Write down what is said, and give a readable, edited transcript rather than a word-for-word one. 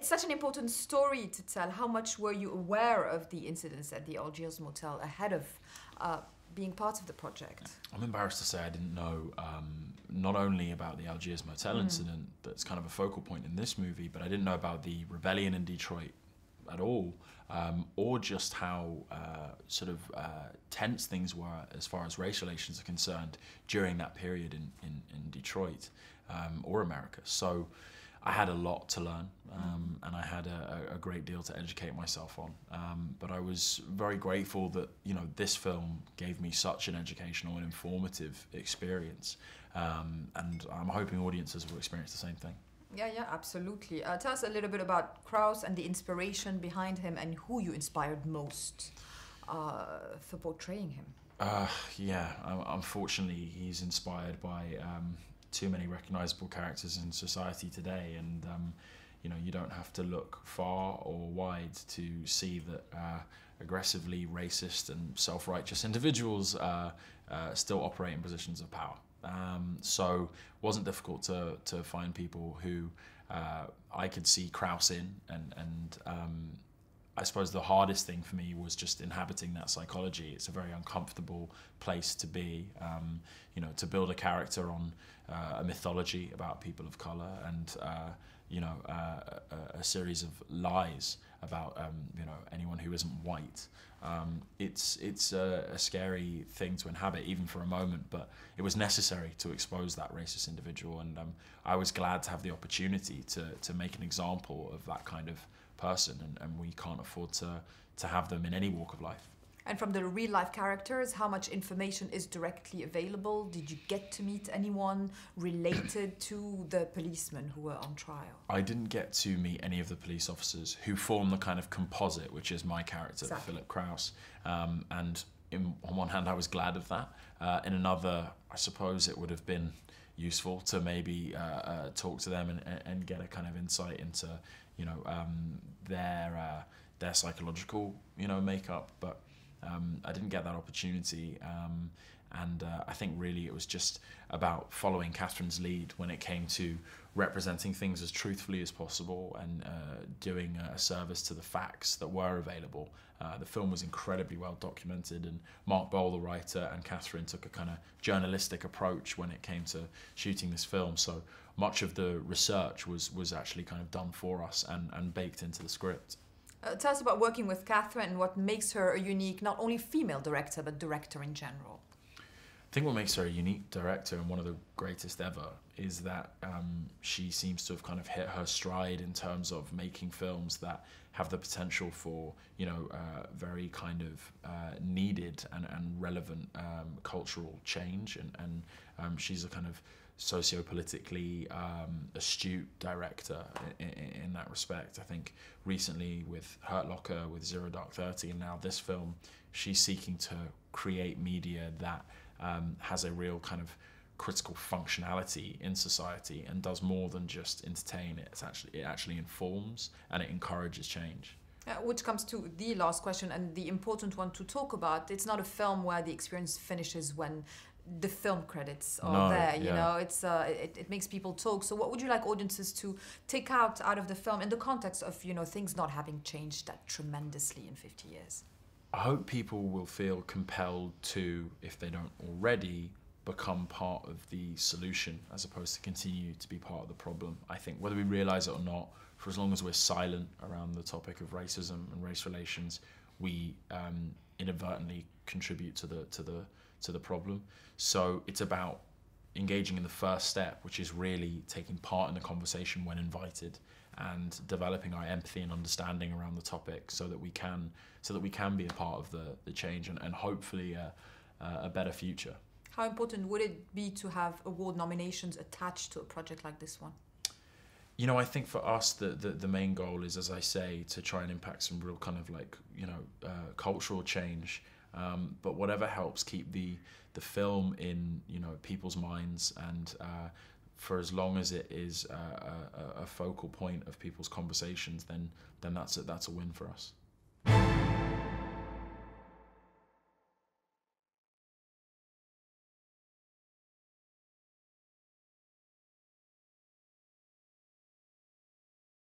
such an important story to tell. How much were you aware of the incidents at the Algiers motel ahead of being part of the project? I'm embarrassed to say I didn't know not only about the Algiers motel incident that's kind of a focal point in this movie, but I didn't know about the rebellion in Detroit at all, or just how tense things were as far as race relations are concerned during that period in Detroit or America. So I had a lot to learn, and I had a great deal to educate myself on. But I was very grateful that this film gave me such an educational and informative experience, and I'm hoping audiences will experience the same thing. Yeah, absolutely. Tell us a little bit about Kraus and the inspiration behind him, and who you inspired most for portraying him. Unfortunately, he's inspired by too many recognizable characters in society today, and you don't have to look far or wide to see that aggressively racist and self-righteous individuals still operate in positions of power. So it wasn't difficult to find people who I could see Kraus in, and I suppose the hardest thing for me was just inhabiting that psychology. It's a very uncomfortable place to be, to build a character on a mythology about people of color and a series of lies about anyone who isn't white. It's a scary thing to inhabit, even for a moment, but it was necessary to expose that racist individual, and I was glad to have the opportunity to make an example of that kind of person, and we can't afford to have them in any walk of life. And from the real-life characters, how much information is directly available? Did you get to meet anyone related to the policemen who were on trial? I didn't get to meet any of the police officers who form the kind of composite, which is my character, exactly. Philip Kraus. And on one hand, I was glad of that. In another, I suppose it would have been useful to maybe talk to them and get a kind of insight into, their psychological, makeup. But I didn't get that opportunity, and I think really it was just about following Catherine's lead when it came to representing things as truthfully as possible and doing a service to the facts that were available. The film was incredibly well documented, and Mark Bowl, the writer, and Catherine took a kind of journalistic approach when it came to shooting this film. So much of the research was actually kind of done for us and baked into the script. Tell us about working with Catherine and what makes her a unique, not only female director, but director in general. I think what makes her a unique director and one of the greatest ever is that she seems to have kind of hit her stride in terms of making films that have the potential for, very kind of needed and relevant cultural change. And she's a kind of socio-politically astute director in that respect. I think recently with Hurt Locker, with Zero Dark 30, and now this film, she's seeking to create media that has a real kind of critical functionality in society and does more than just entertain. It actually informs and it encourages change. Which comes to the last question, and the important one to talk about. It's not a film where the experience finishes when the film credits are there. It makes people talk. So what would you like audiences to take out of the film in the context of things not having changed that tremendously in 50 years? I hope people will feel compelled to, if they don't already, become part of the solution as opposed to continue to be part of the problem. I think whether we realise it or not, for as long as we're silent around the topic of racism and race relations, we inadvertently contribute to the problem. So it's about engaging in the first step, which is really taking part in the conversation when invited, and developing our empathy and understanding around the topic so that we can be a part of the change and hopefully a better future. How important would it be to have award nominations attached to a project like this one? I think for us the main goal is, as I say, to try and impact some real kind of cultural change. But whatever helps keep the film in people's minds, and for as long as it is a focal point of people's conversations, then that's a win for us.